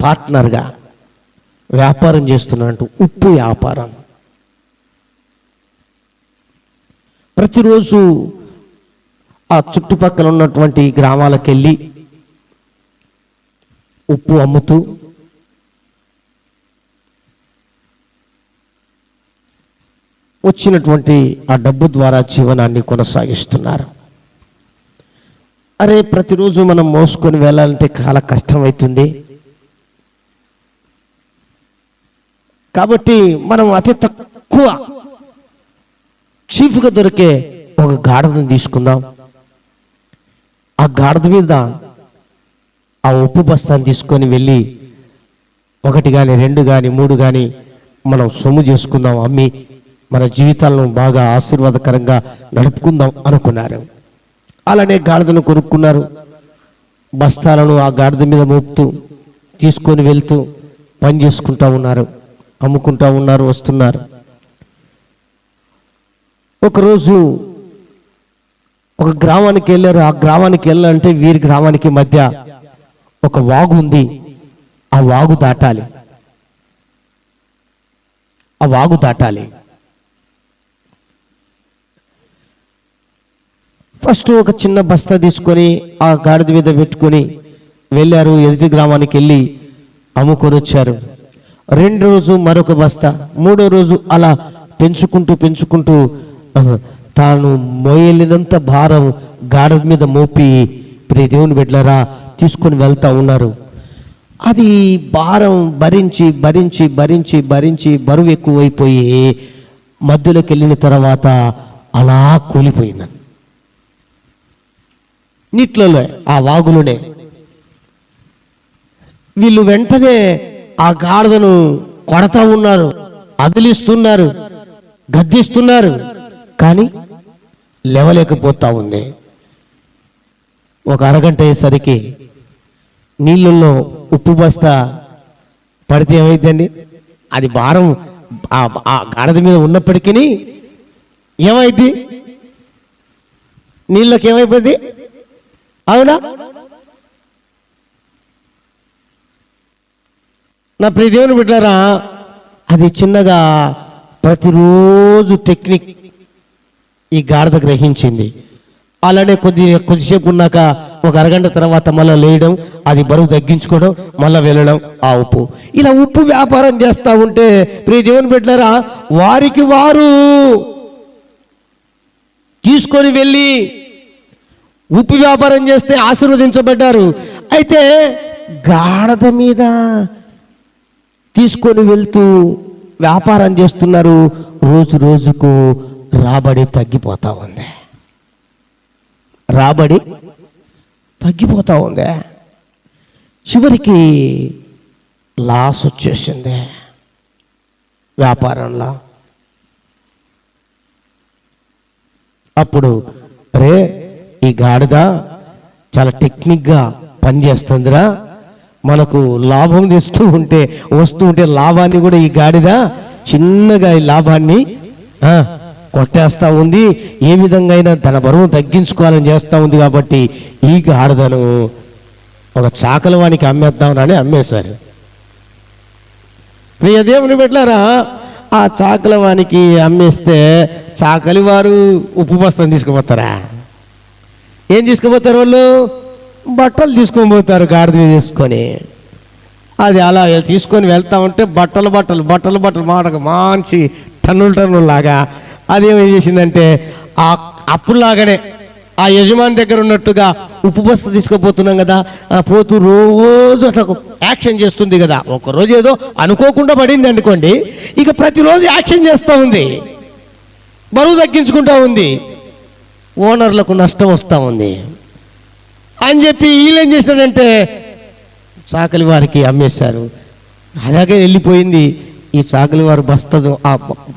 పార్ట్నర్గా వ్యాపారం చేస్తున్నాడు, ఉప్పు వ్యాపారం. ప్రతిరోజు ఆ చుట్టుపక్కల ఉన్నటువంటి గ్రామాలకు వెళ్ళి ఉప్పు అమ్ముతూ వచ్చినటువంటి ఆ డబ్బు ద్వారా జీవనాన్ని కొనసాగిస్తున్నారు. అరే, ప్రతిరోజు మనం మోసుకొని వెళ్ళాలంటే చాలా కష్టమవుతుంది. కాబట్టి మనం అతి తక్కువ చీఫ్గా దొరికే ఒక గాడిదను తీసుకుందాం. ఆ గాడిద మీద ఆ ఉప్పు బస్తాన్ని తీసుకొని వెళ్ళి 1 కానీ 2 కానీ 3 కానీ మనం సొమ్ము చేసుకుందాం, అమ్మి మన జీవితాలను బాగా ఆశీర్వాదకరంగా నడుపుకుందాం అనుకున్నారు. అలానే గాడిదను కొనుక్కున్నారు. బస్తాలను ఆ గాడిద మీద మోపుతూ తీసుకొని వెళ్తూ పని చేసుకుంటూ ఉన్నారు, అమ్ముకుంటూ ఉన్నారు, వస్తున్నారు. ఒకరోజు ఒక గ్రామానికి వెళ్ళారు. ఆ గ్రామానికి వెళ్ళాలంటే వీరి గ్రామానికి మధ్య ఒక వాగు ఉంది. ఆ వాగు దాటాలి. ఫస్ట్ ఒక చిన్న బస్తా తీసుకొని ఆ గాడిద మీద పెట్టుకొని వెళ్ళారు. ఎదుటి గ్రామానికి వెళ్ళి అమ్ముకొని వచ్చారు. 2 రోజు మరొక బస్తా, 3వ రోజు అలా పెంచుకుంటూ తాను మోయలేనంత భారం గాడిద మీద మోపి ప్రియ దేవుని బిడ్డలారా తీసుకొని వెళ్తా ఉన్నారు. అది భారం భరించి బరువు ఎక్కువైపోయి మధ్యలోకి వెళ్ళిన తర్వాత అలా కూలిపోయింది. నీటిలో, ఆ వాగులోనే. వీళ్ళు వెంటనే ఆ గాడిదను కొడతా ఉన్నారు, అదిలిస్తున్నారు, గద్దిస్తున్నారు, కానీ లేవలేకపోతా ఉంది. ఒక అరగంట అయ్యేసరికి నీళ్ళల్లో ఉప్పు బస్తా పడితే ఏమైందండి? అది భారం ఆ గాడిద మీద ఉన్నప్పటికీ ఏమైంది? నీళ్ళకి ఏమైపోయింది? అవునా? నా ప్రియ దేవుని బిడ్డలారా, అది చిన్నగా ప్రతిరోజు టెక్నిక్ ఈ గాడిద గ్రహించింది. అలానే కొద్దిసేపు ఉన్నాక ఒక అరగంట తర్వాత మళ్ళీ లేయడం, అది బరువు తగ్గించుకోవడం, మళ్ళీ వెళ్ళడం ఆ ఉప్పు. ఇలా ఉప్పు వ్యాపారం చేస్తూ ఉంటే ప్రియ దేవుని బిడ్డలారా, వారికి వారు తీసుకొని వెళ్ళి ఉప్పు వ్యాపారం చేస్తే ఆశీర్వదించబడ్డారు. అయితే గాడిద మీద తీసుకొని వెళ్తూ వ్యాపారం చేస్తున్నారు. రోజు రోజుకు రాబడి తగ్గిపోతా ఉంది. చివరికి లాస్ వచ్చేసింది వ్యాపారంలో. అప్పుడు రే, ఈ గాడిద చాలా టెక్నిక్గా పనిచేస్తుందిరా, మనకు లాభం వస్తూ ఉంటే లాభాన్ని కూడా ఈ గాడిద చిన్నగా ఈ లాభాన్ని కొట్టేస్తూ ఉంది. ఏ విధంగా అయినా తన బరువు తగ్గించుకోవాలని చేస్తూ ఉంది. కాబట్టి ఈ గాడిదను ఒక చాకలివానికి అమ్మేద్దామని అమ్మేశారు. ప్రియ దేవుని బిడ్డలారా, ఆ చాకలివానికి అమ్మేస్తే చాకలి వారు ఉప్పు బస్తాను తీసుకుపోతారా? ఏం తీసుకుపోతారు? వాళ్ళు బట్టలు తీసుకొని పోతారు గాడిద మీద తీసుకొని. అది అలా తీసుకొని వెళ్తా ఉంటే బట్టలు మాటకు మంచి టన్నుల లాగా అది ఏం చేసిందంటే అప్పుడులాగానే ఆ యజమాని దగ్గర ఉన్నట్టుగా ఉప్పు బస్తా తీసుకుపోతున్నాం కదా, పోతూ రోజు అట్లా యాక్షన్ చేస్తుంది కదా. ఒకరోజు ఏదో అనుకోకుండా పడింది అనుకోండి, ఇక ప్రతిరోజు యాక్షన్ చేస్తూ ఉంది, బరువు తగ్గించుకుంటూ ఉంది, ఓనర్లకు నష్టం వస్తూ ఉంది అని చెప్పి వీళ్ళు ఏం చేశారంటే చాకలి వారికి అమ్మేశారు. అలాగే వెళ్ళిపోయింది. ఈ చాకలి వారు ఆ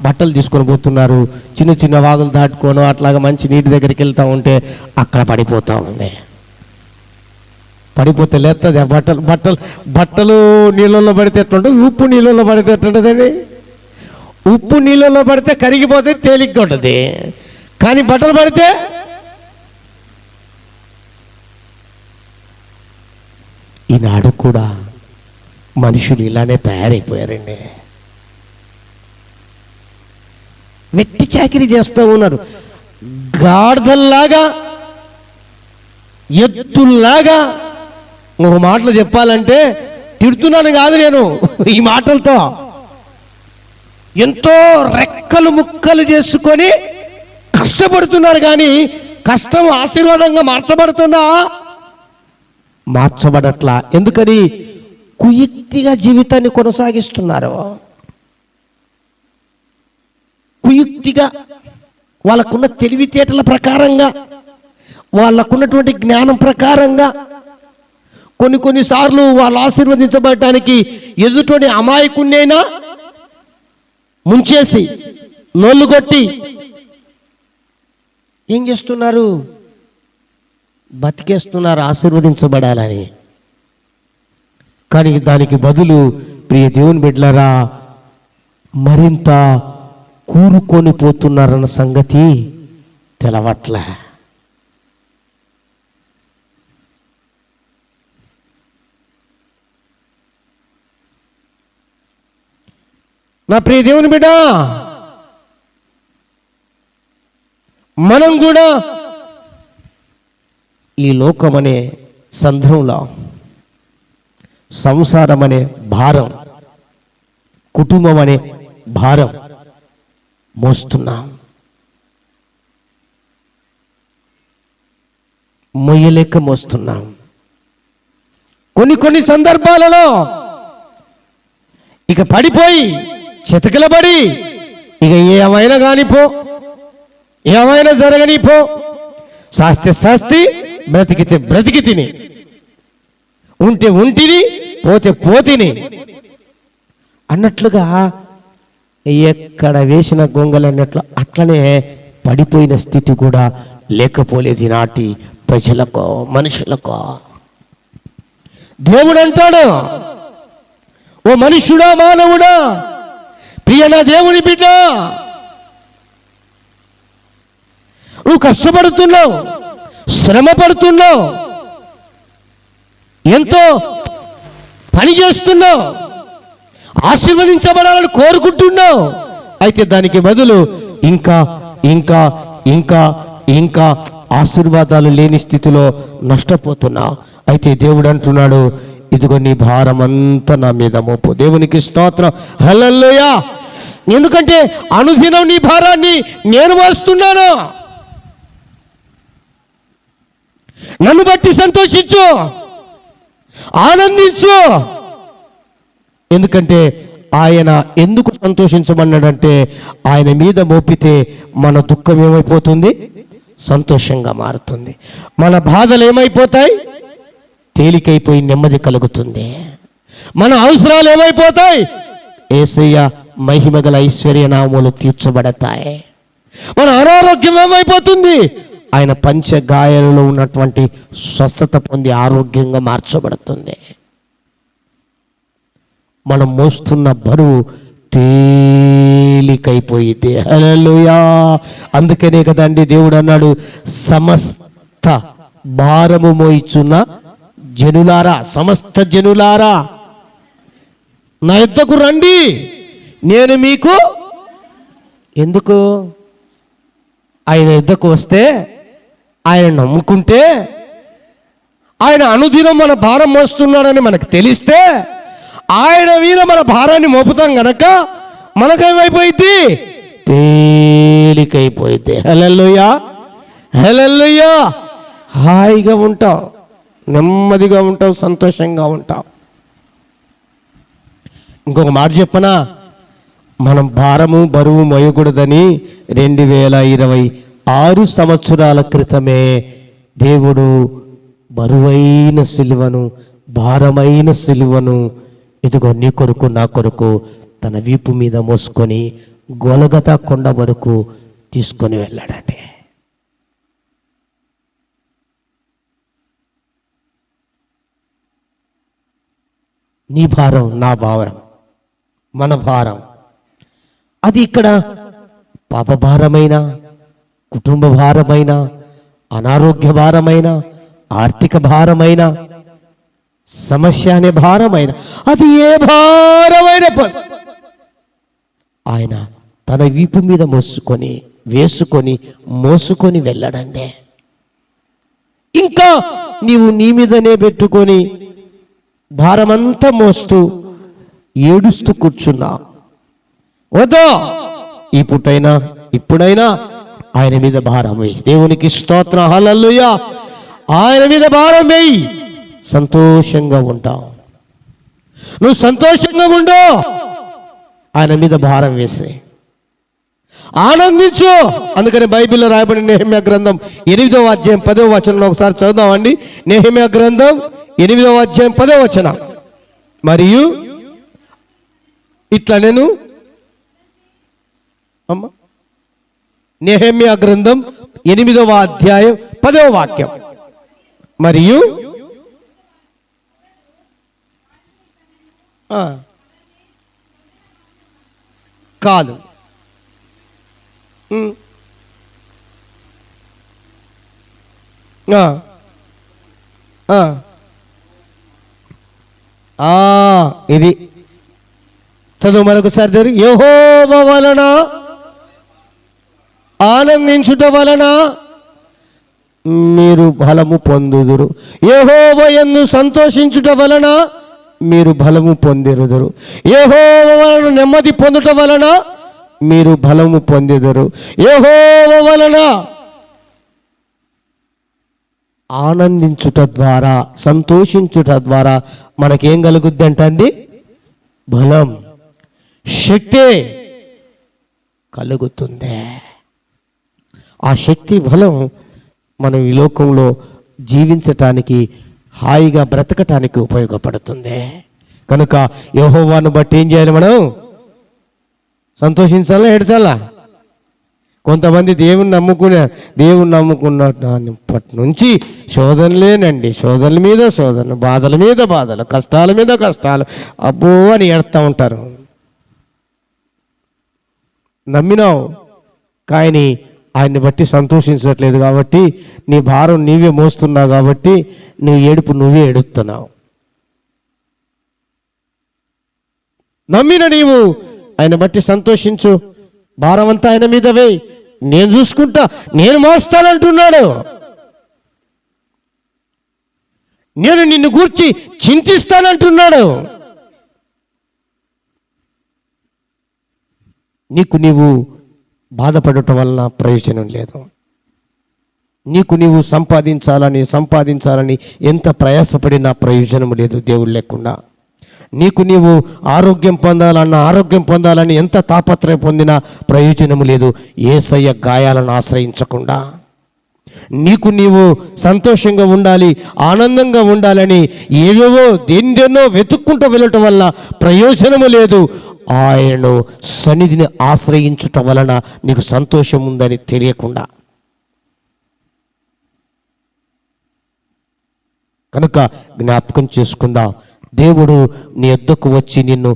బట్టలు తీసుకొని పోతున్నారు. చిన్న వాగులు దాటుకోను అట్లాగా మంచి నీటి దగ్గరికి వెళ్తూ ఉంటే అక్కడ పడిపోతూ ఉంది. పడిపోతే లేస్తుంది ఆ బట్టలు నీళ్ళల్లో పడితే ఎట్లుంటుంది, ఉప్పు నీళ్ళల్లో పడితే ఎట్లుంటుందండి? ఉప్పు నీళ్ళల్లో పడితే కరిగిపోతే తేలిగ్గా ఉంటుంది, కానీ బట్టలు పడితే ఈనాడు కూడా మనుషులు ఇలానే తయారైపోయారండి. వెట్టి చాకిరీ చేస్తూ ఉన్నారు. గాడిదల్లాగా, ఎద్దుల్లాగా. ఒక మాటలు చెప్పాలంటే, తిడుతున్నాను కాదు నేను ఈ మాటలతో, ఎంతో రెక్కలు ముక్కలు చేసుకొని కష్టపడుతున్నారు. కానీ కష్టం ఆశీర్వాదంగా మార్చబడుతుందా? మార్చబడట్లా. ఎందుకని? కుయుక్తిగా జీవితాన్ని కొనసాగిస్తున్నారు. కుయుక్తిగా, వాళ్ళకున్న తెలివితేటల ప్రకారంగా, వాళ్ళకున్నటువంటి జ్ఞానం ప్రకారంగా, కొన్నిసార్లు వాళ్ళు ఆశీర్వదించబడటానికి ఎదుటోని అమాయకుణ్ణైనా ముంచేసి నోళ్ళు కొట్టి ఏం చేస్తున్నారు? బతికేస్తున్నారు ఆశీర్వదించబడాలని. కానీ దానికి బదులు ప్రియ దేవుని బిడ్డలారా, మరింత కూరుకొని పోతున్నారన్న సంగతి తెలవట్లే. నా ప్రియ దేవుని బిడ్డ, మనం కూడా ఈ లోకమనే సంద్రంలో సంసారం అనే భారం, కుటుంబం అనే భారం మోస్తున్నాం. మొయ్యలేక మోస్తున్నాం. కొన్ని సందర్భాలలో ఇక పడిపోయి చితకలబడి, ఇక ఏమైనా కానిపో, ఏమైనా జరగనిపో, శాస్తి బ్రతికితే బ్రతికి తిని, ఉంటే ఉంటిని, పోతే పోతిని అన్నట్లుగా, ఎక్కడ వేసిన గొంగలు అన్నట్లు అట్లనే పడిపోయిన స్థితి కూడా లేకపోలేదు నాటి ప్రజలకు, మనుషులకు. దేవుడు అంటాడు, ఓ మనుషుడా, మానవుడా, ప్రియ నా దేవుని బిడ్డ, నువ్వు కష్టపడుతున్నావు, శ్రమ పడుతున్నావు, ఎంతో పని చేస్తున్నావు, ఆశీర్వదించబడాలని కోరుకుంటున్నావు. అయితే దానికి బదులు ఇంకా ఇంకా ఇంకా ఇంకా ఆశీర్వాదాలు లేని స్థితిలో నష్టపోతున్నావు. అయితే దేవుడు అంటున్నాడు, ఇదిగో నీ భారం అంతా నా మీద మోపు. దేవునికి స్తోత్రం, హల్లెలూయా. ఎందుకంటే అనుదినం నీ భారాన్ని నేను మోస్తున్నాను. నన్ను బట్టి సంతోషించు, ఆనందించు. ఎందుకంటే ఆయన ఎందుకు సంతోషించమన్నాడంటే, ఆయన మీద మోపితే మన దుఃఖం ఏమైపోతుంది? సంతోషంగా మారుతుంది. మన బాధలు ఏమైపోతాయి? తేలికైపోయి నెమ్మది కలుగుతుంది. మన అవసరాలు ఏమైపోతాయి? యేసయ్య మహిమగల ఐశ్వర్య నామములు తీర్చబడతాయి. మన అనారోగ్యం ఏమైపోతుంది? ఆయన పంచగాయాలలో ఉన్నటువంటి స్వస్థత పొంది ఆరోగ్యంగా మార్చబడుతుంది. మనం మోస్తున్న బరువు తేలికైపోయింది. హల్లెలూయా. అందుకనే కదండి దేవుడు అన్నాడు, సమస్త భారము మోయిచున్న జనులారా, సమస్త జనులారా నా యొద్దకు రండి, నేను మీకు. ఎందుకు? ఆయన యొద్దకు వస్తే, ఆయన నమ్ముకుంటే, ఆయన అనుదినం మన భారం మోస్తున్నాడని మనకు తెలిస్తే, ఆయన మీద మన భారాన్ని మోపుతాం గనక మనకేమైపోయింది? తేలికైపోయింది. హల్లెలూయా, హల్లెలూయా. హాయిగా ఉంటాం, నెమ్మదిగా ఉంటాం, సంతోషంగా ఉంటాం. ఇంకొక మాట చెప్పనా, మనం భారము బరువు మోయకూడదని 2026 సంవత్సరాల క్రితమే దేవుడు బరువైన సిలువను, భారమైన సిలువను ఇదిగో నీ కొరకు నా కొరకు తన వీపు మీద మోసుకొని గొలగతా కొండ వరకు తీసుకొని వెళ్ళాడంటే, నీ భారం, నా భారం, మన భారం అది ఇక్కడ పాప భారమైన, కుటుంబ భారమైన, అనారోగ్య భారమైన, ఆర్థిక భారమైన, సమస్య అనే భారమైన, అది ఏ భారమైన ఆయన తన వీపు మీద వేసుకొని మోసుకొని వెళ్ళడండి. ఇంకా నీవు నీ మీదనే పెట్టుకొని భారమంతా మోస్తూ ఏడుస్తూ కూర్చున్నా, వద్దా, ఈ పుట్టైనా ఇప్పుడైనా ఆయన మీద భారం వేయి. దేవునికి స్తోత్రం, హల్లెలూయా. ఆయన మీద భారం వేయి, సంతోషంగా ఉంటావు. నువ్వు సంతోషంగా ఉండు, ఆయన మీద భారం వేసే ఆనందించు. అందుకని బైబిల్లో రాయబడిన నెహెమ్యా గ్రంథం 8వ అధ్యాయం 10వ వచనంలో ఒకసారి చదువుదామండి. నెహెమ్యా గ్రంథం 8వ అధ్యాయం 10వ వచనం. మరియు ఇట్లా నేను నెహెమ్యా గ్రంథం 8వ అధ్యాయం 10వ వాక్యం. మరియు కాదు ఇది చదువు మరొకసారి దగ్గర. యెహోవా వలన ఆనందించుట వలన మీరు బలము పొందుదురు. యెహోవా యందు సంతోషించుట వలన మీరు బలము పొందిరుదురు. యెహోవా వలన నెమ్మది పొందుట వలన మీరు బలము పొందిదురు. యెహోవా వలన ఆనందించుట ద్వారా, సంతోషించుట ద్వారా మనకేం కలుగుద్ది అంటండి? బలం, శక్తి కలుగుతుంది. ఆ శక్తి, బలం మనం ఈ లోకంలో జీవించటానికి, హాయిగా బ్రతకటానికి ఉపయోగపడుతుంది. కనుక యెహోవాను బట్టి ఏం చేయాలి? మనం సంతోషించాలా, ఏడ్చాలా? కొంతమంది దేవుని నమ్ముకున్నప్పటి నుంచి శోధనలేనండి, శోధనల మీద శోధన, బాధల మీద బాధలు, కష్టాల మీద కష్టాలు, అబ్బో అని ఏడుతూ ఉంటారు. నమ్మినావు కానీ ఆయన్ని బట్టి సంతోషించట్లేదు కాబట్టి, నీ భారం నీవే మోస్తున్నావు కాబట్టి నీ ఏడుపు నువ్వే ఏడుస్తున్నావు. నమ్మిన నీవు ఆయన బట్టి సంతోషించు, భారం అంతా ఆయన మీద వేయి, నేను చూసుకుంటా, నేను మోస్తానంటున్నాడు. నేను నిన్ను గూర్చి చింతిస్తానంటున్నాడు. నీవు బాధపడటం వలన ప్రయోజనం లేదు. నీవు సంపాదించాలని ఎంత ప్రయాసపడినా ప్రయోజనం లేదు దేవుడు లేకుండా. నీవు ఆరోగ్యం పొందాలని ఎంత తాపత్రయం పొందినా ప్రయోజనము లేదు యేసయ్య గాయాలను ఆశ్రయించకుండా. నీవు సంతోషంగా ఉండాలి, ఆనందంగా ఉండాలని ఏవేవో దేన్నో వెతుక్కుంటూ వెళ్ళటం వల్ల ప్రయోజనము లేదు. ఆయనను సన్నిధిని ఆశ్రయించుట వలన నీకు సంతోషం ఉందని తెలియకుండా. కనుక జ్ఞాపకం చేసుకుందాం, దేవుడు నీ యొద్దకు వచ్చి నిన్ను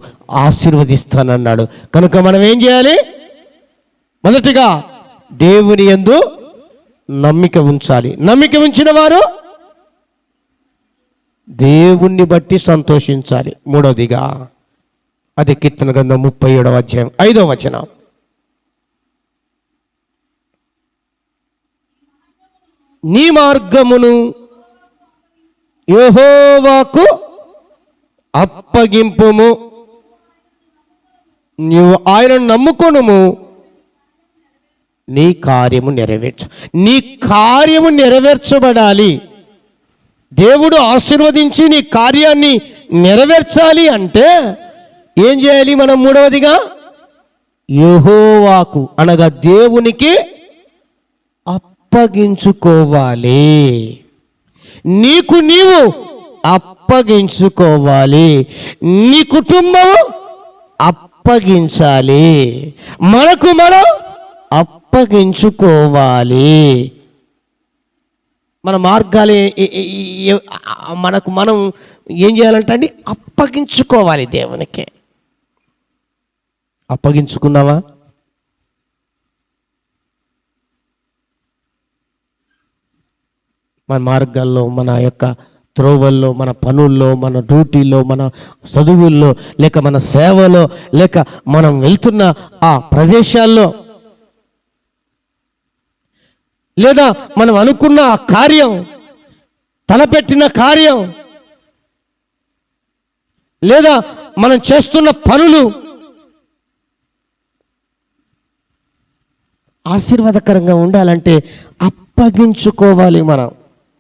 ఆశీర్వదిస్తానన్నాడు. కనుక మనం ఏం చేయాలి? మొదటిగా దేవుని యందు నమ్మిక ఉంచాలి. నమ్మిక ఉంచిన వారు దేవుణ్ణి బట్టి సంతోషించాలి. మూడవదిగా అది కీర్తన గ్రంథం 37వ అధ్యాయం 5వ వచనం. నీ మార్గమును యెహోవాకు అప్పగింపుము, నీవు ఆయనను నమ్ముకొనుము, నీ కార్యము నెరవేర్చబడాలి. దేవుడు ఆశీర్వదించి నీ కార్యాన్ని నెరవేర్చాలి అంటే ఏం చేయాలి మనం? మూడవదిగా యెహోవాకు అనగా దేవునికి అప్పగించుకోవాలి. నీవు అప్పగించుకోవాలి, నీ కుటుంబం అప్పగించాలి, మనకు మనం అప్పగించుకోవాలి. మన మార్గాలు మనకు మనం ఏం చేయాలంటే అండి, అప్పగించుకోవాలి దేవునికి. అప్పగించుకున్నావా? మన మార్గాల్లో మన యొక్క త్రోవల్లో, మన పనుల్లో, మన డ్యూటీల్లో, మన చదువుల్లో, లేక మన సేవలో, లేక మనం వెళ్తున్న ఆ ప్రదేశాల్లో, లేదా మనం అనుకున్న ఆ కార్యం, తలపెట్టిన కార్యం, లేదా మనం చేస్తున్న పనులు ఆశీర్వాదకరంగా ఉండాలంటే అప్పగించుకోవాలి.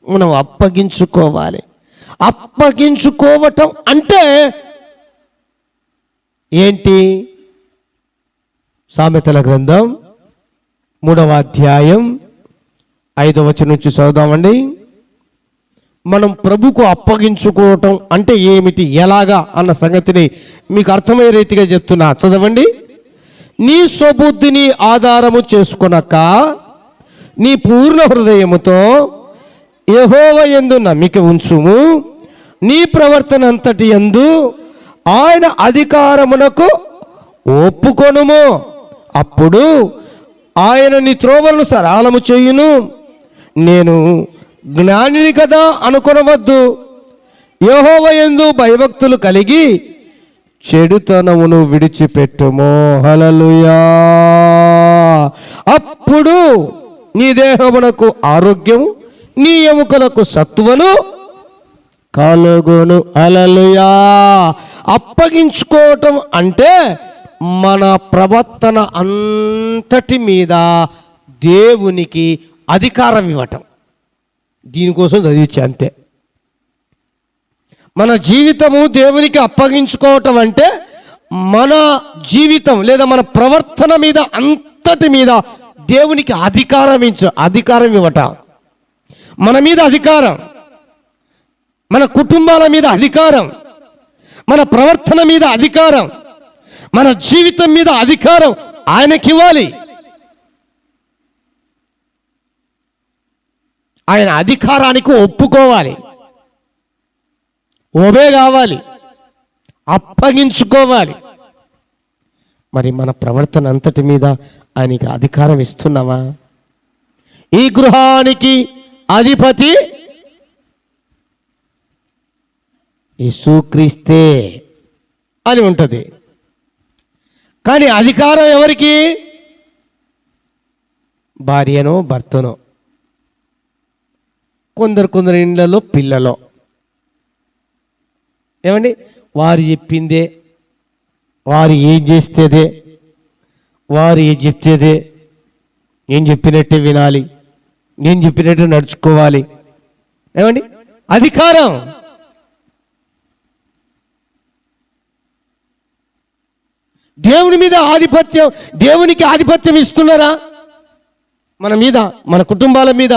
మనం అప్పగించుకోవాలి. అప్పగించుకోవటం అంటే ఏంటి? సామెతల గ్రంథం 3వ అధ్యాయం 5వ వచనం నుంచి చదువుదామండి. మనం ప్రభుకు అప్పగించుకోవటం అంటే ఏమిటి, ఎలాగా అన్న సంగతిని మీకు అర్థమయ్యే రీతిగా చెప్తున్నా. చదవండి. నీ స్వబుద్ధిని ఆధారము చేసుకొనక నీ పూర్ణ హృదయముతో యెహోవా యందు నమ్మిక ఉంచుము. నీ ప్రవర్తన అంతటి యందు ఆయన అధికారమునకు ఒప్పుకొనుము. అప్పుడు ఆయన నీ త్రోవలను సరళము చేయును. నేను జ్ఞానిని కదా అనుకొనవద్దు. యెహోవా యందు భయభక్తులు కలిగి చెడుతనమును విడిచిపెట్టుము. హల్లెలూయా. అప్పుడు నీ దేహమునకు ఆరోగ్యము, నీ ఎముకలకు సత్తువను కలుగును. హల్లెలూయా. అప్పగించుకోవటం అంటే మన ప్రవర్తన అంతటి మీద దేవునికి అధికారం ఇవ్వటం. దీనికోసం చదివించే అంతే. మన జీవితము దేవునికి అప్పగించుకోవటం అంటే మన జీవితం లేదా మన ప్రవర్తన మీద అంతటి మీద దేవునికి అధికారం ఇవ్వటం. మన మీద అధికారం, మన కుటుంబాల మీద అధికారం, మన ప్రవర్తన మీద అధికారం, మన జీవితం మీద అధికారం ఆయనకి ఇవ్వాలి. ఆయన అధికారానికి ఒప్పుకోవాలి, ఓబే కావాలి, అప్పగించుకోవాలి. మరి మన ప్రవర్తన అంతటి మీద ఆయనకి అధికారం ఇస్తున్నావా? ఈ గృహానికి అధిపతి యేసుక్రీస్తే అని ఉంటుంది. కానీ అధికారం ఎవరికి? భార్యనో భర్తనో, కొందరు ఇండ్లలో పిల్లలో. ఏమండి? వారు చెప్పిందే, వారు ఏం చేస్తేదే, వారు ఏం చెప్తేదే, ఏం చెప్పినట్టే వినాలి, నేను చెప్పినట్టు నడుచుకోవాలి. ఏమండి? అధికారం. దేవుని మీద ఆధిపత్యం, దేవునికి ఆధిపత్యం ఇస్తున్నారా? మన మీద, మన కుటుంబాల మీద,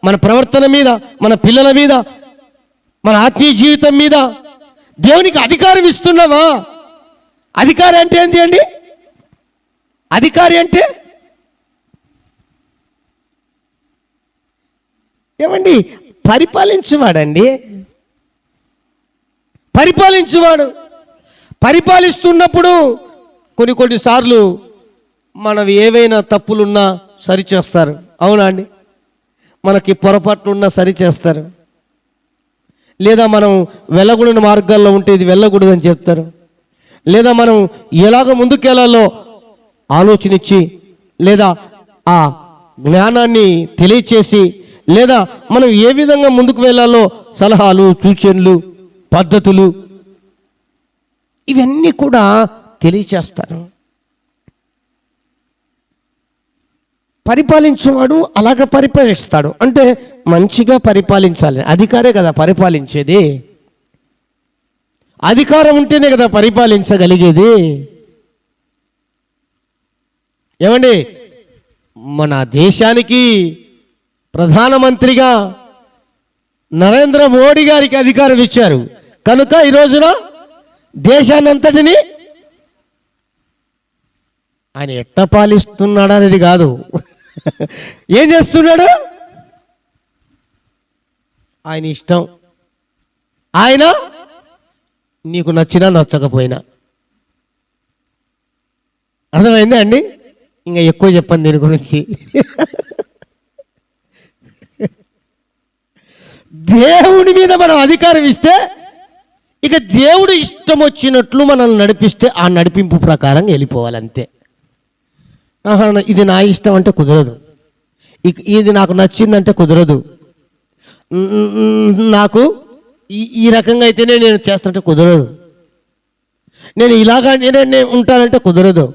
మన ప్రవర్తన మీద, మన పిల్లల మీద, మన ఆత్మీయ జీవితం మీద దేవునికి అధికారం ఇస్తున్నావా? అధికారి అంటే ఏంటి అండి? అధికారి అంటే ఏమండి? పరిపాలించువాడండి. పరిపాలించువాడు. పరిపాలిస్తున్నప్పుడు కొన్నిసార్లు మనవి ఏవైనా తప్పులున్నా సరిచేస్తారు. అవునా అండి? మనకి పొరపాట్లున్నా సరిచేస్తారు. లేదా మనం వెళ్ళకూడని మార్గాల్లో ఉంటే ఇది వెళ్ళకూడదని చెప్తారు. లేదా మనం ఎలాగ ముందుకెళ్లాలో ఆలోచన ఇచ్చి, లేదా ఆ జ్ఞానాన్ని తెలియచేసి, లేదా మనం ఏ విధంగా ముందుకు వెళ్ళాలో సలహాలు, సూచనలు, పద్ధతులు ఇవన్నీ కూడా తెలియచేస్తారు. పరిపాలించేవాడు అలాగ పరిపాలిస్తాడు. అంటే మంచిగా పరిపాలించాలి. అధికారే కదా పరిపాలించేది. అధికారం ఉంటేనే కదా పరిపాలించగలిగేది. ఏమండి? మన దేశానికి ప్రధానమంత్రిగా నరేంద్ర మోడీ గారికి అధికారం ఇచ్చారు కనుక ఈ రోజున దేశాన్నంతటిని ఆయన ఎట్ట పాలిస్తున్నాడు అనేది కాదు, ఏం చేస్తున్నాడు ఆయన ఇష్టం. ఆయన నీకు నచ్చినా నచ్చకపోయినా. అర్థమైందా అండి? ఇంకా ఎక్కువ చెప్పండి దీని గురించి. దేవుని మీద మనం అధికారం ఇస్తే ఇక దేవుడు ఇష్టం వచ్చినట్లు మనల్ని నడిపిస్తే ఆ నడిపింపు ప్రకారం వెళ్ళిపోవాలి అంతే. ఆహా, ఇది నా ఇష్టం అంటే కుదరదు, ఇది నాకు నచ్చిందంటే కుదరదు, నాకు ఈ రకంగా అయితేనే నేను చేస్తుంటే కుదరదు, నేను ఇలాగా నేను ఉంటానంటే కుదరదు.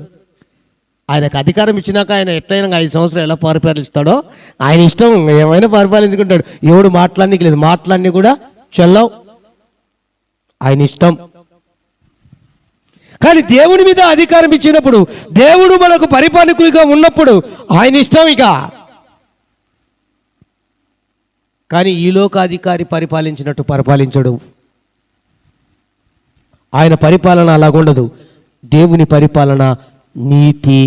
ఆయనకు అధికారం ఇచ్చినాక ఆయన ఎట్లయినా 5 సంవత్సరాలు ఎలా పరిపాలిస్తాడో ఆయన ఇష్టం, ఏమైనా పరిపాలించుకుంటాడు. ఎవడు మాట్లాడనీకి లేదు, మాట్లాడిని కూడా చెల్లవు, ఆయన ఇష్టం. కానీ దేవుని మీద అధికారం ఇచ్చినప్పుడు, దేవుడు మనకు పరిపాలకుడిగా ఉన్నప్పుడు ఆయన ఇష్టం ఇక. కానీ ఈ లోకాధికారి పరిపాలించినట్టు పరిపాలించడు. ఆయన పరిపాలన అలాగుండదు. దేవుని పరిపాలన నీతి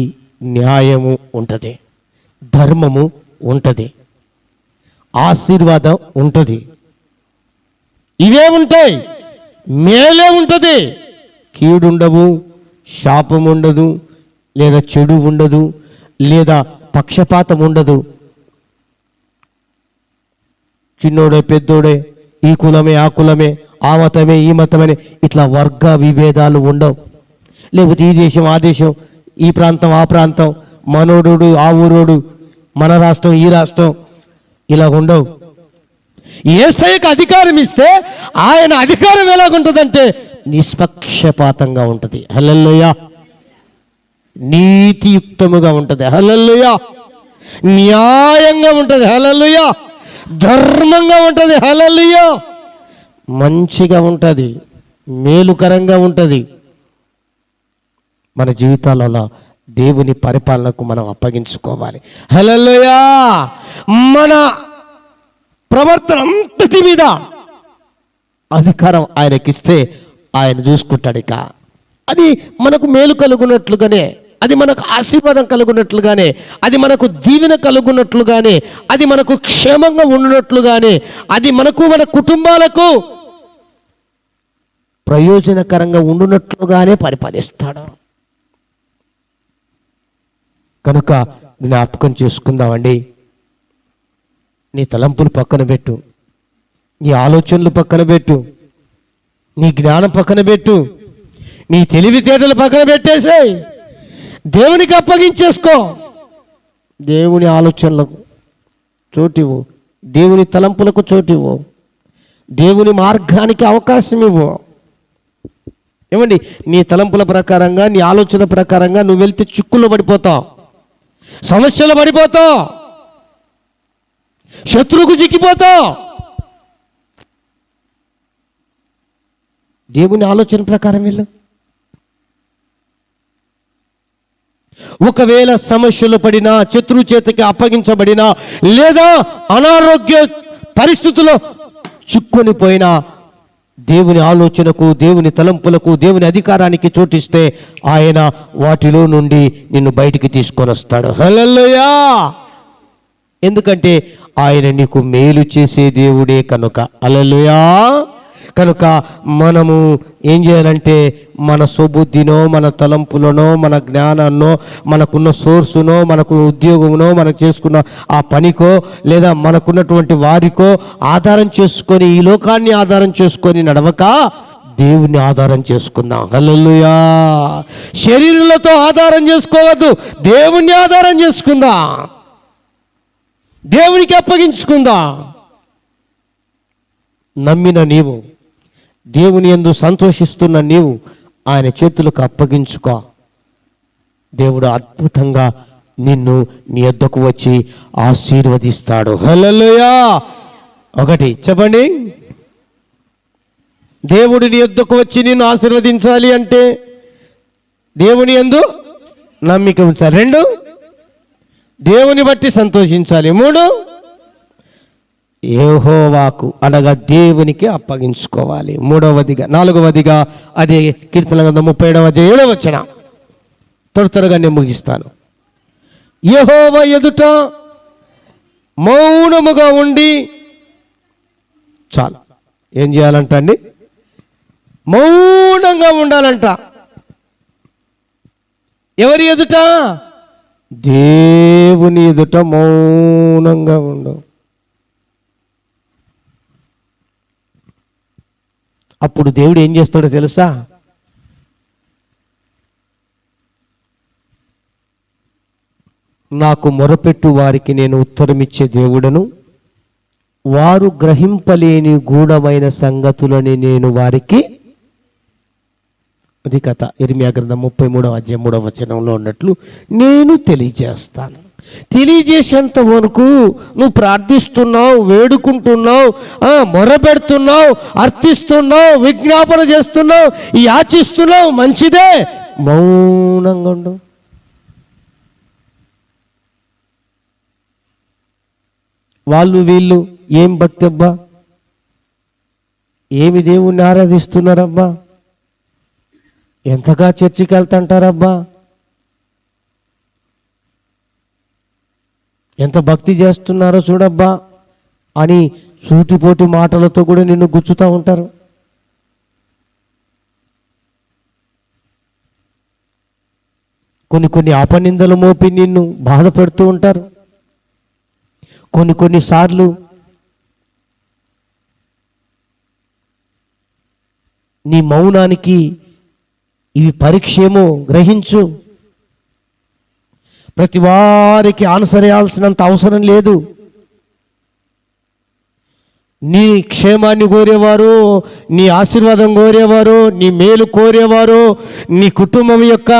న్యాయము ఉంటుంది, ధర్మము ఉంటుంది, ఆశీర్వాదం ఉంటుంది. ఇవే ఉంటాయి, మేలే ఉంటుంది. కీడు ఉండవు, శాపం ఉండదు, లేదా చెడు ఉండదు, లేదా పక్షపాతం ఉండదు. చిన్నోడే పెద్దోడే, ఈ కులమే ఆ కులమే, ఆ మతమే ఈ మతమని ఇట్లా వర్గ విభేదాలు ఉండవు. లేకపోతే ఈ దేశం ఆ దేశం, ఈ ప్రాంతం ఆ ప్రాంతం, మనోడు ఆ ఊరోడు, మన రాష్ట్రం ఈ రాష్ట్రం, ఇలా ఉండవు. యేసయ్యకు అధికారం ఇస్తే ఆయన అధికారం ఎలాగుంటుందంటే నిష్పక్షపాతంగా ఉంటుంది. హల్లెలూయా. నీతియుక్తముగా ఉంటుంది. హల్లెలూయా. న్యాయంగా ఉంటుంది. హల్లెలూయా. ధర్మంగా ఉంటుంది. హల్లెలూయా. మంచిగా ఉంటుంది, మేలుకరంగా ఉంటుంది. మన జీవితాలలో దేవుని పరిపాలనకు మనం అప్పగించుకోవాలి. హల్లెలూయా. మన ప్రవర్తన అంతటి మీద అధికారం ఆయనకిస్తే ఆయన చూసుకుంటాడు. ఇక అది మనకు మేలు కలుగునట్లుగానే, అది మనకు ఆశీర్వాదం కలుగునట్లుగానే, అది మనకు దీవెన కలుగునట్లుగానే, అది మనకు క్షేమంగా ఉండినట్లుగానే, అది మనకు మన కుటుంబాలకు ప్రయోజనకరంగా ఉండునట్లుగానే పరిపాలిస్తాడు. కనుక జ్ఞాపకం చేసుకుందామండి. నీ తలంపులు పక్కన పెట్టు, నీ ఆలోచనలు పక్కన పెట్టు, నీ జ్ఞానం పక్కన పెట్టు, నీ తెలివితేటలు పక్కన పెట్టేసేయ్, దేవునికి అప్పగించేసుకో. దేవుని ఆలోచనలకు చోటివ్వు, దేవుని తలంపులకు చోటివ్వు, దేవుని మార్గానికి అవకాశం ఇవ్వు. ఏమండి, నీ తలంపుల ప్రకారంగా, నీ ఆలోచన ప్రకారంగా నువ్వు వెళ్తే చిక్కుల్లో పడిపోతావు, సమస్యలు పడిపోతావు, శత్రువుకు చిక్కిపోతావు. దేవుని ఆలోచన ప్రకారం వెళ్ళు. ఒకవేళ సమస్యలు పడినా, శత్రువు చేతికి అప్పగించబడినా, లేదా అనారోగ్య పరిస్థితుల్లో చిక్కుని పోయినా, దేవుని ఆలోచనకు, దేవుని తలంపులకు, దేవుని అధికారానికి చోటిస్తే ఆయన వాటిలో నుండి నిన్ను బయటికి తీసుకొని వస్తాడు. హల్లెలూయా. ఎందుకంటే ఆయన నీకు మేలు చేసే దేవుడే కనుక. హల్లెలూయా. కనుక మనము ఏం చేయాలంటే మన సుబుద్ధినో, మన తలంపులనో, మన జ్ఞానాన్నో, మనకున్న సోర్సునో, మనకు ఉద్యోగమునో, మనకు చేసుకున్న ఆ పనికో, లేదా మనకున్నటువంటి వారికో ఆధారం చేసుకొని, ఈ లోకాన్ని ఆధారం చేసుకొని నడవక దేవుని ఆధారం చేసుకుందాం. హల్లెలూయా. శరీరులతో ఆధారం చేసుకోవద్దు, దేవుణ్ణి ఆధారం చేసుకుందాం, దేవునికి అప్పగించుకుందాం. నమ్మిన నీవు, దేవుని యందు సంతోషిస్తున్న నీవు ఆయన చేతులకు అప్పగించుకో. దేవుడు అద్భుతంగా నిన్ను నీ యొద్దకు వచ్చి ఆశీర్వదిస్తాడు. హల్లెలూయా. ఒకటి చెప్పండి, దేవుడు నీ యొద్దకు వచ్చి నిన్ను ఆశీర్వదించాలి అంటే దేవుని యందు నమ్మిక ఉంచాలి. 2, దేవుని బట్టి సంతోషించాలి. 3, యెహోవాకు అనగా దేవునికి అప్పగించుకోవాలి. 4వదిగా అదే కీర్తన గ్రంథం 37వ అధ్యాయం 7వ వచనం. త్వరగా నేను ముగిస్తాను. యెహోవా ఎదుట మౌనముగా ఉండి చాలు. ఏం చేయాలంట అండి? మౌనంగా ఉండాలంట. ఎవరి ఎదుట? దేవుని ఎదుట మౌనంగా ఉండు. అప్పుడు దేవుడు ఏం చేస్తాడో తెలుసా? నాకు మొరపెట్టు వారికి నేను ఉత్తరమిచ్చే దేవుడను, వారు గ్రహింపలేని గూఢమైన సంగతులని నేను వారికి, అది కథ ఇర్మియా గ్రంథం 33వ అధ్యాయం 3వ వచనంలో ఉన్నట్లు నేను తెలియజేస్తాను. తెలియజేసేంత వరకు నువ్వు ప్రార్థిస్తున్నావు, వేడుకుంటున్నావు, మొరపెడుతున్నావు, అర్థిస్తున్నావు, విజ్ఞాపన చేస్తున్నావు, యాచిస్తున్నావు, మంచిదే. మౌనంగా ఉండు. వాళ్ళు వీళ్ళు ఏం భక్తి అబ్బా, ఏమి దేవుణ్ణి ఆరాధిస్తున్నారబ్బా, ఎంతగా చర్చికి వెళ్తుంటారబ్బా, ఎంత భక్తి చేస్తున్నారో చూడబ్బా అని సూటిపోటి మాటలతో కూడా నిన్ను గుచ్చుతూ ఉంటారు. కొన్ని అపనిందలు మోపి నిన్ను బాధ పెడుతూ ఉంటారు. కొన్నిసార్లు నీ మౌనానికి ఇవి పరీక్షేమో గ్రహించు. ప్రతి వారికి ఆన్సర్ చేయాల్సినంత అవసరం లేదు. నీ క్షేమాన్ని కోరేవారు, నీ ఆశీర్వాదం కోరేవారు, నీ మేలు కోరేవారు, నీ కుటుంబం యొక్క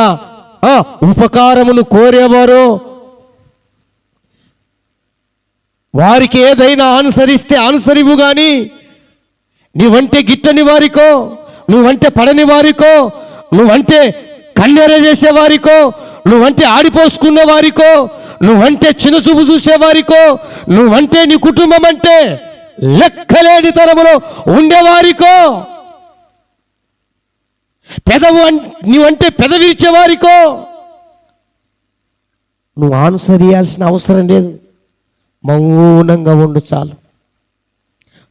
ఉపకారమును కోరేవారు, వారికి ఏదైనా ఆన్సర్ ఇస్తే ఆన్సర్ ఇవ్వు. కానీ నీవంటే గిట్టని వారికో, నువ్వంటే పడని వారికో, నువ్వంటే కన్నెర చేసేవారికో, నువ్వంటే ఆడిపోసుకున్న వారికో, నువ్వంటే చిన్నచూపు చూసేవారికో, నువ్వంటే నీ కుటుంబం అంటే లెక్కలేని తరములో ఉండేవారికో, నీవంటే పెదవిచ్చేవారికో నువ్వు ఆన్సర్ ఇవ్వాల్సిన అవసరం లేదు. మౌనంగా ఉండు చాలు.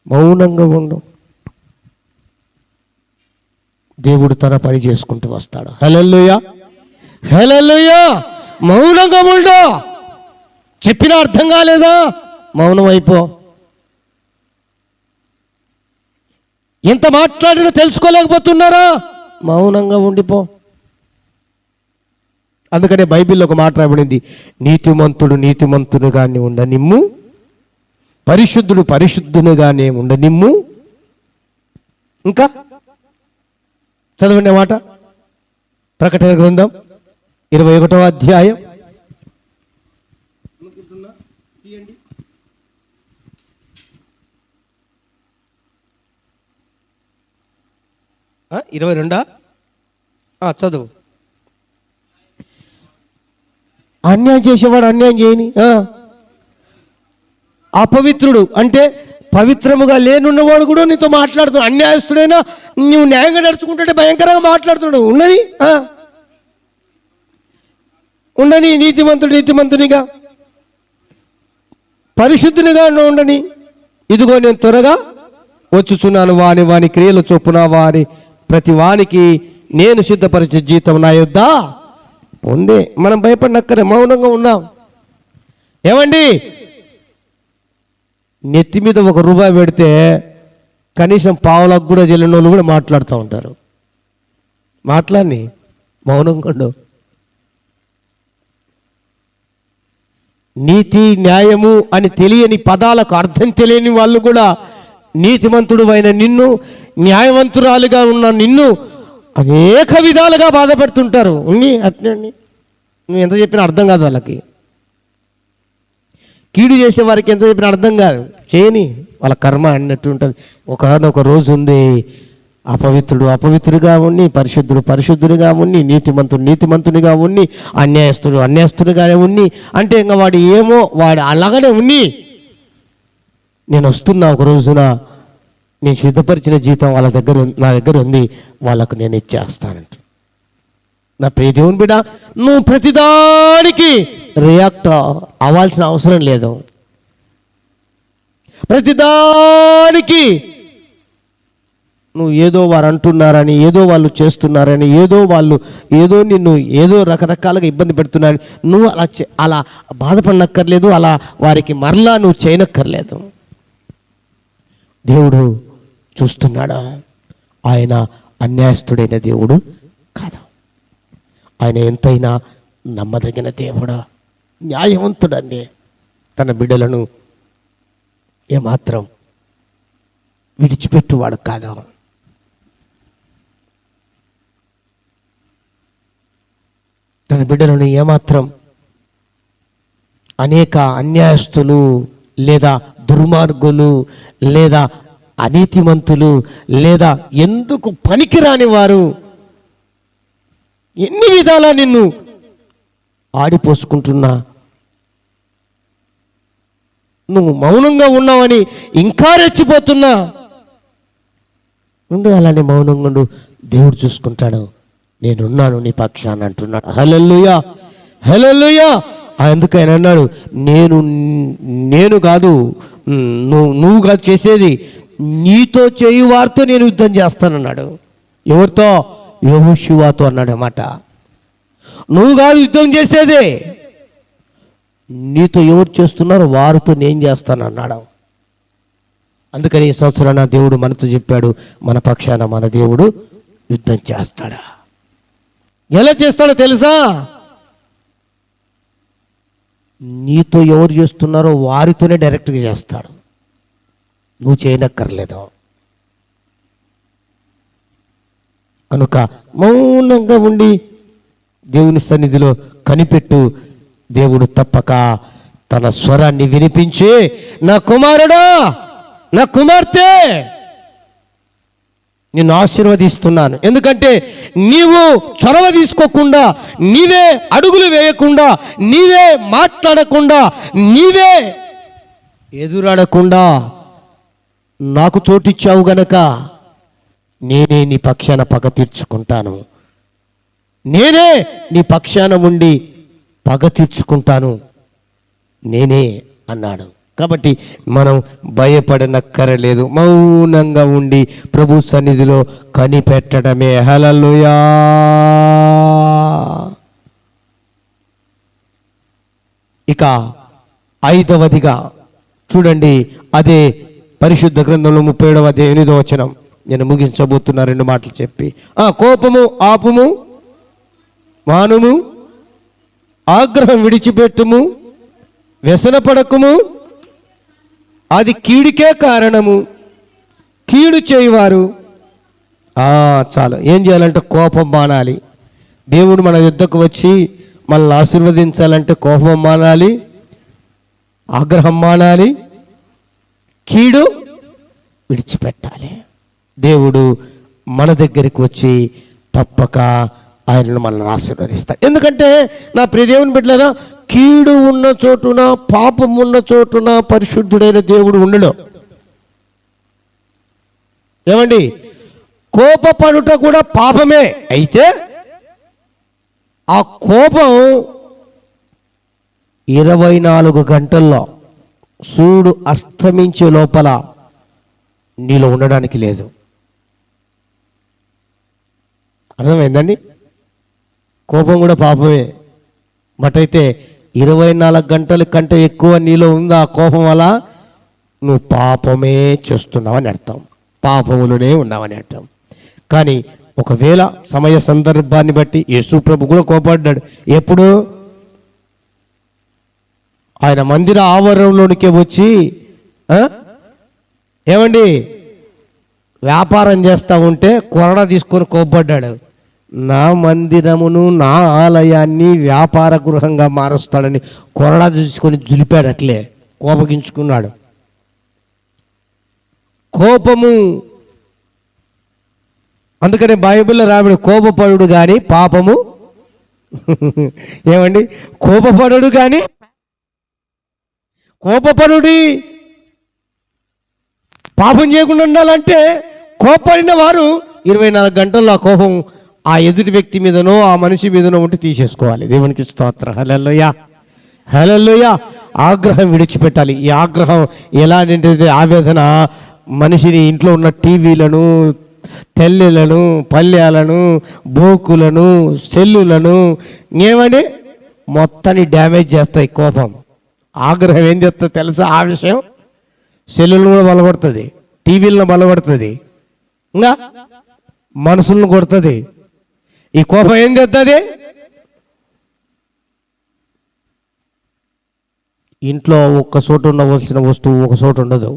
మౌనంగా ఉండు. దేవుడు తన పని చేసుకుంటూ వస్తాడు. హల్లెలూయా, హల్లెలూయా. మౌనంగా ఉండు. చెప్పినా అర్థం కాలేదా? మౌనం అయిపో. ఎంత మాట్లాడినా తెలుసుకోలేకపోతున్నారా? మౌనంగా ఉండిపో. అందుకనే బైబిల్లో ఒక మాట రాయబడింది, నీతిమంతుడు నీతిమంతునిగానే ఉండనిమ్ము, పరిశుద్ధుడు పరిశుద్ధునిగానే ఉండనిమ్ము. ఇంకా చదవండి మాట, ప్రకటన గ్రంథం 21వ అధ్యాయం 22 చదువు. అన్యాయం చేసేవాడు అన్యాయం చేయని, అపవిత్రుడు అంటే పవిత్రముగా లేనున్నవాడు కూడా నీతో మాట్లాడుతున్నాడు. అన్యాయస్తుడైనా నువ్వు న్యాయంగా నడుచుకుంటుంటే భయంకరంగా మాట్లాడుతున్నాడు. ఉండని నీతిమంతుడు నీతిమంతునిగా, పరిశుద్ధునిగా ఉండని. ఇదిగో నేను త్వరగా వచ్చుచున్నాను, వాని క్రియల చొప్పున వారి ప్రతి వానికి నేను సిద్ధపరిచే జీతం నా యొద్ద ఉంది. మనం భయపడినక్కరే మౌనంగా ఉన్నాం. ఏమండి, నెత్తి మీద ₹1 పెడితే కనీసం పావులకు కూడా చెల్లిన వాళ్ళు కూడా మాట్లాడుతూ ఉంటారు. మాట్లాడి మౌనంగా ఉండు. నీతి న్యాయము అని తెలియని పదాలకు అర్థం తెలియని వాళ్ళు కూడా నీతిమంతుడు అయిన నిన్ను, న్యాయవంతురాలుగా ఉన్న నిన్ను అనేక విధాలుగా బాధపడుతుంటారు. అట్నే నువ్వు ఎంత చెప్పినా అర్థం కాదు వాళ్ళకి. కీడు చేసే వారికి ఎంత చెప్పినా అర్థం కాదు. చేయని వాళ్ళ కర్మ అన్నట్టు ఉంటుంది. ఒక రోజు ఉంది, అపవిత్రుడు అపవిత్రుడిగా ఉండి, పరిశుద్ధుడు పరిశుద్ధుడిగా ఉండి, నీతిమంతుడు నీతిమంతునిగా ఉండి, అన్యాయస్తుడు అన్యాయస్తుడిగానే ఉండి, అంటే ఇంకా వాడు ఏమో వాడు అలాగనే ఉండి, నేను వస్తున్నా ఒక రోజున నేను సిద్ధపరిచిన జీతం వాళ్ళ దగ్గర నా దగ్గర ఉంది, వాళ్ళకు నేను ఇచ్చేస్తానంట. నా ప్రియ దేవుని బిడ్డ, నువ్వు ప్రతిదానికి రియాక్ట్ అవ్వాల్సిన అవసరం లేదు. ప్రతిదానికి నువ్వు ఏదో వారు అంటున్నారని, ఏదో వాళ్ళు చేస్తున్నారని, ఏదో నిన్ను ఏదో రకరకాలుగా ఇబ్బంది పెడుతున్నారని నువ్వు అలా బాధపడనక్కర్లేదు. అలా వారికి మరలా నువ్వు చేయనక్కర్లేదు. దేవుడు చూస్తున్నాడా? ఆయన అన్యాయస్తుడైన దేవుడు కాదు. ఆయన ఎంతైనా నమ్మదగిన దేవుడు, న్యాయవంతుడండి. తన బిడ్డలను ఏమాత్రం విడిచిపెట్టువాడు కాదు. తన బిడ్డలను ఏమాత్రం అనేక అన్యాయస్తులు లేదా దుర్మార్గులు లేదా అనీతిమంతులు లేదా ఎందుకు పనికిరాని వారు ఎన్ని విధాలా నిన్ను ఆడిపోసుకుంటున్నా, నువ్వు మౌనంగా ఉన్నావని ఇంకా రెచ్చిపోతున్నా ఉండు, అలానే మౌనంగా ఉండు, దేవుడు చూసుకుంటాడు, నేనున్నాను నీ పక్షాన అంటున్నాడు. హల్లెలూయా, హల్లెలూయా. అందుకు ఆయన అన్నాడు, నేను కాదు, నువ్వు కాదు చేసేది, నీతో చేయు వారితో నేను యుద్ధం చేస్తానన్నాడు. ఎవరితో? యెహోషువతో అన్నాడు అన్నమాట. నువ్వు కాదు యుద్ధం చేసేదే, నీతో ఎవరు చేస్తున్నారో వారితో నేను చేస్తానన్నాడు. అందుకని ఈ సంవత్సరాన దేవుడు మనతో చెప్పాడు, మన పక్షాన మన దేవుడు యుద్ధం చేస్తాడా. ఎలా చేస్తాడో తెలుసా? నీతో ఎవరు చేస్తున్నారో వారితోనే డైరెక్ట్గా చేస్తాడు, నువ్వు చేయనక్కర్లేదు. కనుక మౌనంగా ఉండి దేవుని సన్నిధిలో కనిపెట్టు. దేవుడు తప్పక తన స్వరాన్ని వినిపించి, నా కుమారుడా, నా కుమార్తె, నిన్ను ఆశీర్వదిస్తున్నాను. ఎందుకంటే నీవు చొరవ తీసుకోకుండా, నీవే అడుగులు వేయకుండా, నీవే మాట్లాడకుండా, నీవే ఎదురాడకుండా నాకు చోటిచ్చావు గనక నేనే నీ పక్షాన పగ తీర్చుకుంటాను, నేనే నీ పక్షాన ఉండి పగ తీర్చుకుంటాను, నేనే అన్నాడు. కాబట్టి మనం భయపడనక్కరలేదు, మౌనంగా ఉండి ప్రభు సన్నిధిలో కనిపెట్టడమే. హల్లెలూయా. ఇక 5వదిగా చూడండి, అదే పరిశుద్ధ గ్రంథంలో 37వ అధ్యాయం 8వ వచనం. నేను ముగించబోతున్నా 2 మాటలు చెప్పి. కోపము ఆపుము, మానుము, ఆగ్రహం విడిచిపెట్టుము, వ్యసనపడకుము, అది కీడుకే కారణము, కీడు చేయవారు. చాలు. ఏం చేయాలంటే కోపం మానాలి. దేవుడు మన యుద్ధకు వచ్చి మనల్ని ఆశీర్వదించాలంటే కోపం మానాలి, ఆగ్రహం మానాలి, కీడు విడిచిపెట్టాలి. దేవుడు మన దగ్గరికి వచ్చి తప్పక ఆయనను మనల్ని ఆశీర్వదిస్తాడు. ఎందుకంటే నా ప్రియ దేవుని బిడ్డలారా, కీడు ఉన్న చోటున, పాపం ఉన్న చోటున పరిశుద్ధుడైన దేవుడు ఉండడు. ఏమండి, కోపపడుట కూడా పాపమే. అయితే ఆ కోపం 24 గంటల్లో సూర్యుడు అస్తమించే లోపల నీలో ఉండడానికి లేదు. అర్థమైందండి? కోపం కూడా పాపమే. బట్ అయితే 24 గంటల కంటే ఎక్కువ నీలో ఉందా ఆ కోపం వల్ల, నువ్వు పాపమే చేస్తున్నావని అర్థం, పాపములోనే ఉన్నావని అర్థం. కానీ ఒకవేళ సమయ సందర్భాన్ని బట్టి యేసు ప్రభు కూడా కోపడ్డాడు. ఎప్పుడు? ఆయన మందిర ఆవరణలోనికే వచ్చి ఏమండి వ్యాపారం చేస్తూ ఉంటే కొరడా తీసుకొని కోపడ్డాడు. నా మందిరమును, నా ఆలయాన్ని వ్యాపార గృహంగా మారుస్తాడని కొరడా తీసుకొని జులిపాడు. అట్లే కోపగించుకున్నాడు. కోపము, అందుకని బైబిల్లో రాబడి కోపపడు కానీ పాపము ఏమండి, కోపపడు కానీ కోపపడుడి పాపం చేయకుండా ఉండాలంటే కోపడిన వారు 24 గంటల్లో ఆ కోపం ఆ ఎదుటి వ్యక్తి మీదనో ఆ మనిషి మీదనో ఉంటే తీసేసుకోవాలి. దేవునికి స్తోత్రం. హల్లెలూయా, హల్లెలూయా. ఆగ్రహం విడిచిపెట్టాలి. ఈ ఆగ్రహం ఎలాంటిది? ఆవేదన మనిషిని ఇంట్లో ఉన్న టీవీలను, తెల్లెలను, పల్లెలను, బోకులను, సెల్లులను ఏమని మొత్తాన్ని డ్యామేజ్ చేస్తాయి. కోపం, ఆగ్రహం ఏం చేస్తుందో తెలుసా? ఆ విషయం సెల్లులను కూడా బలపడుతుంది, టీవీలను బలపడుతుంది, ఇంకా మనసులను కొడుతుంది. ఈ కోపం ఏం చేస్తుంది? ఇంట్లో ఒక్క చోటు ఉండవలసిన వస్తువు ఒక చోటు ఉండదు.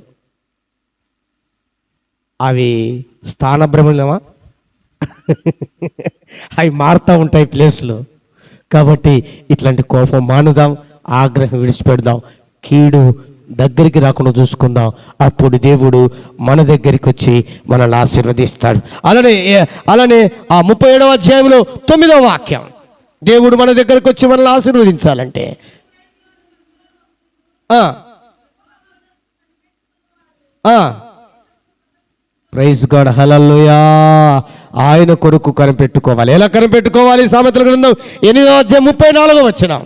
అవి స్థానభ్రమణమా అవి మారుతూ ఉంటాయి ప్లేస్లు. కాబట్టి ఇట్లాంటి కోపం మానుదాం, ఆగ్రహం విడిచిపెడదాం, కీడు దగ్గరికి రాకుండా చూసుకుందాం. అప్పుడు దేవుడు మన దగ్గరికి వచ్చి మనల్ని ఆశీర్వదిస్తాడు. అలానే ఆ 37వ అధ్యాయంలో 9వ వాక్యం, దేవుడు మన దగ్గరికి వచ్చి మనల్ని ఆశీర్వదించాలంటే ప్రైజ్ గాడ్, హల్లెలూయా, ఆయన కొరకు కనిపెట్టుకోవాలి. ఎలా కనిపెట్టుకోవాలి? సామెతల గ్రంథం 8వ అధ్యాయం 34వ వచనం.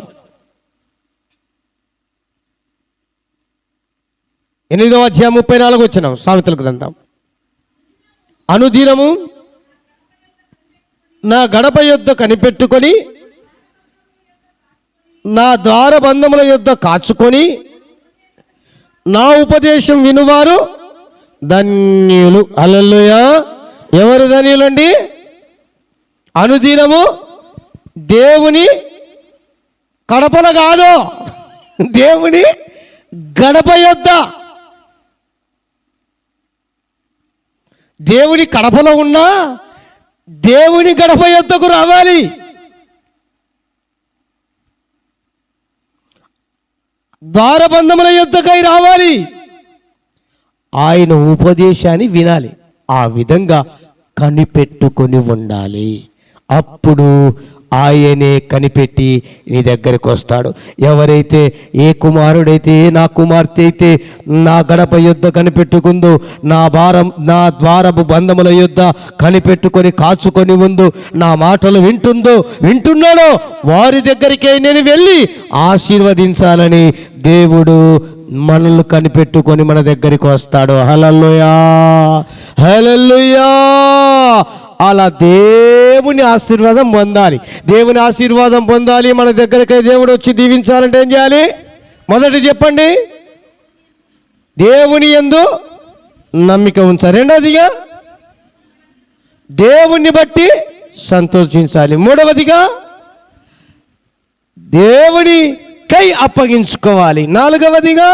8వ అధ్యాయం 34వ వచనం సామెతల గ్రంథం. అనుదినము నా గడప యొద్ద కనిపెట్టుకొని నా ద్వారబంధముల యొద్ద కాచుకొని నా ఉపదేశం వినువారు ధన్యులు. హల్లెలూయా. ఎవరు ధన్యులండి? అనుదినము దేవుని కడపల కాదు, దేవుని గడప యొద్ద. దేవుని కడపలో ఉన్నా దేవుని గడప యొద్దకు రావాలి. ద్వారబంధముల యొద్దకై రావాలి. ఆయన ఉపదేశాన్ని వినాలి. ఆ విధంగా కనిపెట్టుకొని ఉండాలి. అప్పుడు ఆయనే కనిపెట్టి నీ దగ్గరికి వస్తాడు. ఎవరైతే, ఏ కుమారుడైతే, నా కుమార్తె అయితే నా గడప యుద్ధ కనిపెట్టుకుందో, నా ద్వారపు బంధముల యుద్ధ కనిపెట్టుకొని కాచుకొని ఉందో, నా మాటలు వింటున్నాడో వారి దగ్గరికే నేను వెళ్ళి ఆశీర్వదించాలని దేవుడు మనల్ని కనిపెట్టుకొని మన దగ్గరికి వస్తాడు. హల్లెలూయా, హల్లెలూయా. అలా దేవుని ఆశీర్వాదం పొందాలి. దేవుని ఆశీర్వాదం పొందాలి, మన దగ్గరికి దేవుడు వచ్చి దీవించాలంటే ఏం చేయాలి? మొదటి చెప్పండి, దేవుని యందు నమ్మిక ఉంచాలి. రెండవదిగా దేవుణ్ణి బట్టి సంతోషించాలి. మూడవదిగా దేవునికై అప్పగించుకోవాలి. నాలుగవదిగా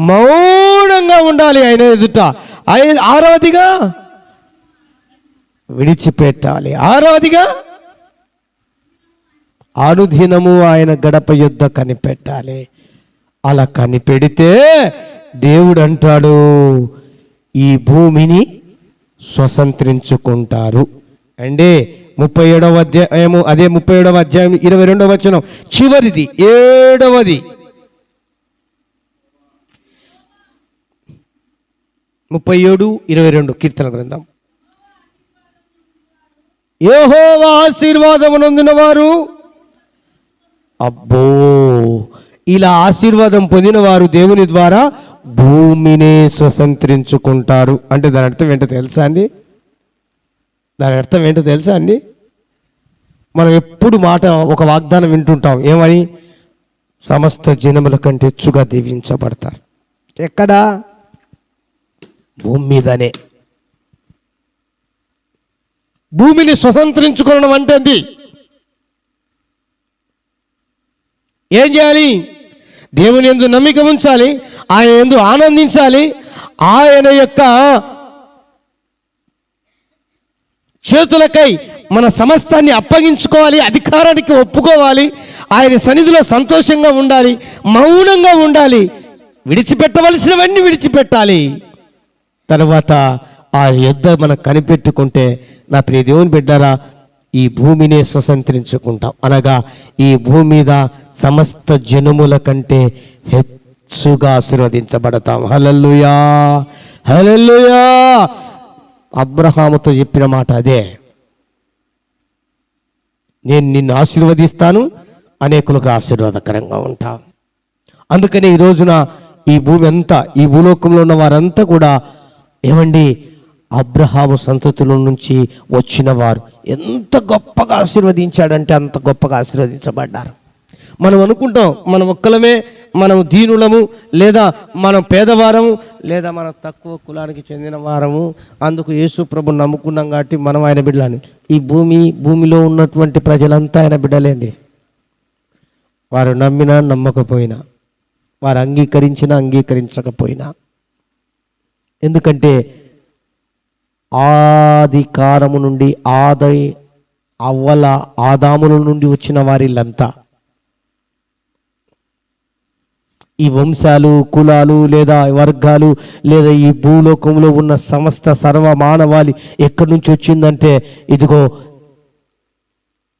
మౌనంగా ఉండాలి ఆయన ఎదుట. ఆరవదిగా విడిచిపెట్టాలి. ఆరవదిగా అనుదినము ఆయన గడప యుద్ధ కనిపెట్టాలి. అలా కనిపెడితే దేవుడు అంటాడు, ఈ భూమిని స్వతంత్రించుకుంటారు. అంటే 37వ అధ్యాయము, అదే 37వ అధ్యాయం 22వ వచనం చివరిది, 7వది. 37:22 కీర్తన గ్రంథం. యెహోవా ఆశీర్వాదము నొందిన వారు, అబ్బో, ఇలా ఆశీర్వాదం పొందిన వారు దేవుని ద్వారా భూమిని స్వతంత్రించుకుంటారు. అంటే దాని అర్థం ఏంటో తెలుసా అండి? దాని అర్థం ఏంటో తెలుసా అండి? మనం ఎప్పుడు ఒక వాగ్దానం వింటుంటాం, ఏమని? సమస్త జనముల కంటే హెచ్చుగా దీవించబడతారు. ఎక్కడా? భూమి మీదనే. భూమిని స్వతంత్రించుకోవడం అంటే అది ఏం చేయాలి? దేవుని యందు నమ్మిక ఉంచాలి, ఆయన యందు ఆనందించాలి, ఆయన యొక్క చేతులకై మన సమస్తాన్ని అప్పగించుకోవాలి, అధికారానికి ఒప్పుకోవాలి, ఆయన సన్నిధిలో సంతోషంగా ఉండాలి, మౌనంగా ఉండాలి, విడిచిపెట్టవలసినవన్నీ విడిచిపెట్టాలి. తర్వాత ఆ యుద్ధ మనం కనిపెట్టుకుంటే, నా ప్రియ దేవుని బిడ్డారా, ఈ భూమినే స్వతంత్రించుకుంటాం. అనగా ఈ భూమి మీద సమస్త జనముల కంటే హెచ్చుగా ఆశీర్వదించబడతాం. హల్లెలూయా, హల్లెలూయా. అబ్రహాముతో చెప్పిన మాట అదే, నేను నిన్ను ఆశీర్వదిస్తాను, అనేకులకు ఆశీర్వాదకరంగా ఉంటా. అందుకని ఈ రోజున ఈ భూమి అంతా, ఈ భూలోకంలో ఉన్న వారంతా కూడా ఏమండి, అబ్రహాము సంతతిలో నుంచి వచ్చిన వారు. ఎంత గొప్పగా ఆశీర్వదించాడంటే అంత గొప్పగా ఆశీర్వదించబడ్డారు. మనం అనుకుంటాం మనం ఒక్కలమే, మనం దీనులము, లేదా మనం పేదవారము, లేదా మనం తక్కువ కులానికి చెందిన వారము, అందుకు యేసు ప్రభు నమ్ముకున్నాం కాబట్టి మనం ఆయన బిడ్డలని. ఈ భూమిలో ఉన్నటువంటి ప్రజలంతా ఆయన బిడ్డలేండి. వారు నమ్మినా నమ్మకపోయినా, వారు అంగీకరించినా అంగీకరించకపోయినా. ఎందుకంటే ఆది కాలము నుండి ఆదాముల నుండి వచ్చిన వారిల్లంతా ఈ వంశాలు, కులాలు, లేదా వర్గాలు, లేదా ఈ భూలోకంలో ఉన్న సమస్త సర్వమానవాళి ఎక్కడి నుంచి వచ్చిందంటే ఇదిగో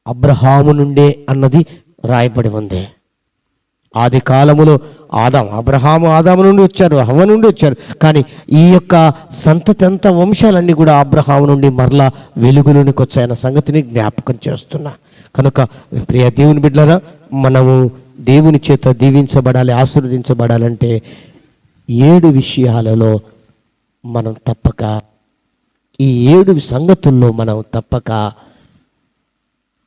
అబ్రహాము నుండే అన్నది రాయబడి ఉంది. ఆది కాలములో ఆదాము నుండి వచ్చారు, హవ్వ నుండి వచ్చారు. కానీ ఈ యొక్క సంతతి అంతా వంశాలన్నీ కూడా అబ్రహాము నుండి మరలా వెలుగులోనికి వచ్చాయన్న సంగతిని జ్ఞాపకం చేస్తున్నా. కనుక ప్రియ దేవుని బిడ్డలారా, మనము దేవుని చేత దీవించబడాలి, ఆశీర్వదించబడాలంటే 7 విషయాలలో మనం తప్పక, ఈ 7 సంగతుల్లో మనం తప్పక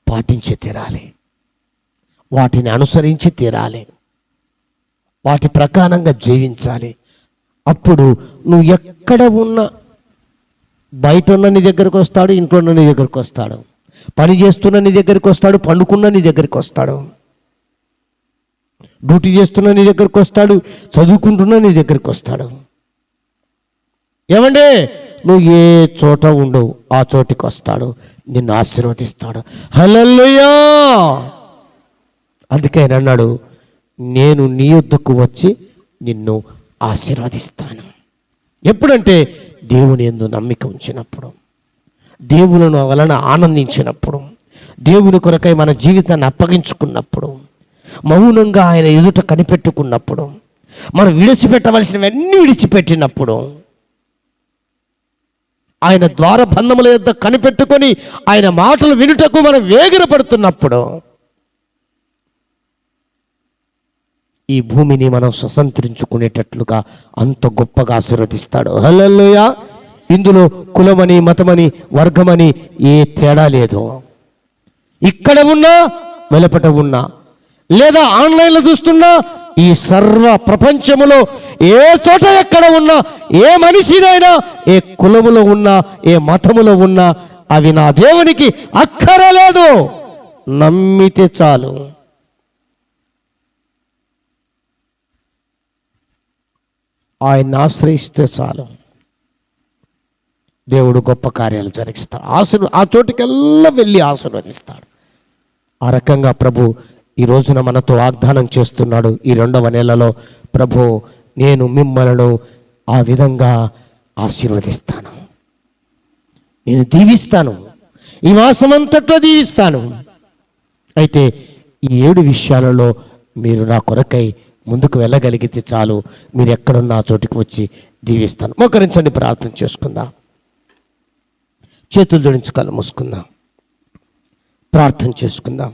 పాటించి తీరాలి, వాటిని అనుసరించి తీరాలి, వాటి ప్రకారంగా జీవించాలి. అప్పుడు నువ్వు ఎక్కడ ఉన్నా, బయట ఉన్న నీ దగ్గరికి వస్తాడు, ఇంట్లో ఉన్న నీ దగ్గరికి వస్తాడు, పని చేస్తున్న నీ దగ్గరికి వస్తాడు, పండుకున్న నీ దగ్గరికి వస్తాడు, డ్యూటీ చేస్తున్న నీ దగ్గరికి వస్తాడు, చదువుకుంటున్న నీ దగ్గరికి వస్తాడు. ఏమంటే నువ్వు ఏ చోట ఉండవు ఆ చోటికి వస్తాడు, నిన్ను ఆశీర్వదిస్తాడు. హల్లెలూయా. అందుకే ఆయన అన్నాడు, నేను నీ యొద్దకు వచ్చి నిన్ను ఆశీర్వదిస్తాను. ఎప్పుడంటే దేవుని యందు నమ్మిక ఉంచినప్పుడు, దేవుని వలన ఆనందించినప్పుడు, దేవుని కొరకై మన జీవితాన్ని అప్పగించుకున్నప్పుడు, మౌనంగా ఆయన ఎదుట కనిపెట్టుకున్నప్పుడు, మనం విడిచిపెట్టవలసినవన్నీ విడిచిపెట్టినప్పుడు, ఆయన ద్వారబంధముల యొద్ద కనిపెట్టుకొని ఆయన మాటలు వినుటకు మనం వేగిరపడుతున్నప్పుడు ఈ భూమిని మనం స్వతంత్రించుకునేటట్లుగా అంత గొప్పగా ఆశీర్వదిస్తాడు. హల్లెలూయా. ఇందులో కులమని, మతమని, వర్గమని ఏ తేడా లేదు. ఇక్కడ ఉన్నా, వెలుపట ఉన్నా, లేదా ఆన్లైన్లో చూస్తున్నా, ఈ సర్వ ప్రపంచములో ఏ చోట ఎక్కడ ఉన్నా, ఏ మనిషినైనా, ఏ కులములో ఉన్నా, ఏ మతములో ఉన్నా, అవి నా దేవునికి అక్కరలేదు. నమ్మితే చాలు. ఆయన్ని ఆశ్రయిస్తే చాలు, దేవుడు గొప్ప కార్యాలు జరిగిస్తాడు. ఆ చోటుకెల్లా వెళ్ళి ఆశీర్వదిస్తాడు. ఆ రకంగా ప్రభు ఈ రోజున మనతో వాగ్దానం చేస్తున్నాడు. ఈ 2వ నెలలో ప్రభు, నేను మిమ్మలను ఆ విధంగా ఆశీర్వదిస్తాను, నేను దీవిస్తాను, ఈ మాసమంతట్లో దీవిస్తాను. అయితే ఈ 7 విషయాలలో మీరు నా కొరకై ముందుకు వెళ్ళగలిగితే చాలు, మీరు ఎక్కడున్న ఆ చోటికి వచ్చి దీవిస్తాను. మోకరించండి, ప్రార్థన చేసుకుందాం. చేతులు జోడించి కళ్ళు మూసుకుందాం, ప్రార్థన చేసుకుందాం.